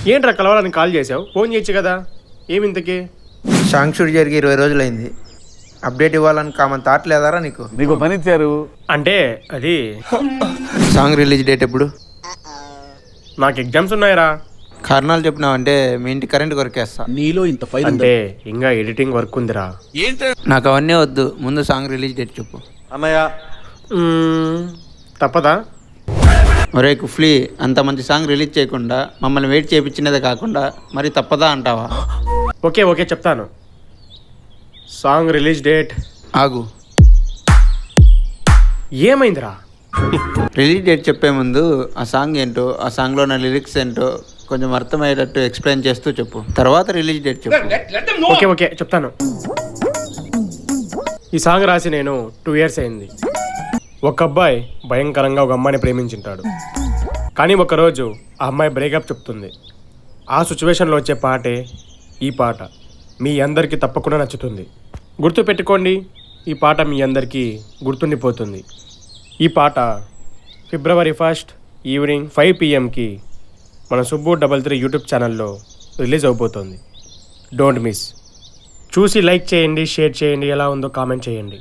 ఏంట్రా కలవాలని కాల్ చేసావు? ఫోన్ చేయొచ్చు కదా. ఏమింతకి? సాంగ్ షూట్ జరిగి 20 రోజులైంది. అప్డేట్ ఇవ్వాలని కామన్ థాట్ లేదారా నీకు? నీకు పని ఇచ్చారు అంటే అది సాంగ్ రిలీజ్ డేట్ ఎప్పుడు? నాకు ఎగ్జామ్స్ ఉన్నాయిరా. కారణాలు చెప్పినావంటే మీ ఇంటి కరెంట్ కొరికేస్తా. నీలో ఇంత ఫైర్ అంటే ఇంకా ఎడిటింగ్ వర్క్ ఉందిరా. నాకు అవన్నీ వద్దు, ముందు సాంగ్ రిలీజ్ డేట్ చెప్పు. తప్పదా? ఒరే కుఫ్లీ, అంత మంచి సాంగ్ రిలీజ్ చేయకుండా మమ్మల్ని వెయిట్ చేయించినదే కాకుండా మరి తప్పదా అంటావా? ఓకే ఓకే చెప్తాను. Song release date. ఆగు, ఏమైందిరా? రిలీజ్ డేట్ చెప్పే ముందు ఆ సాంగ్ ఏంటో, ఆ సాంగ్లో ఉన్న లిరిక్స్ ఏంటో కొంచెం అర్థమయ్యేటట్టు ఎక్స్ప్లెయిన్ చేస్తూ చెప్పు. తర్వాత రిలీజ్ డేట్ చెప్పు. ఓకే ఓకే చెప్తాను. ఈ సాంగ్ రాసి నేను 2 years అయింది. ఒక అబ్బాయి భయంకరంగా ఒక అమ్మాయిని ప్రేమించుంటాడు. కానీ ఒకరోజు ఆ అమ్మాయి బ్రేకప్ చెప్తుంది. ఆ సిచ్యువేషన్లో వచ్చే పాటే ఈ పాట. మీ అందరికీ తప్పకుండా నచ్చుతుంది. గుర్తుపెట్టుకోండి, ఈ పాట మీ అందరికీ గుర్తుండిపోతుంది. ఈ పాట February 1st ఈవినింగ్ 5 PM మన సుబ్బు 33 యూట్యూబ్ ఛానల్లో రిలీజ్ అవబోతోంది. Don't miss. చూసి లైక్ చేయండి, షేర్ చేయండి, ఎలా ఉందో కామెంట్ చేయండి.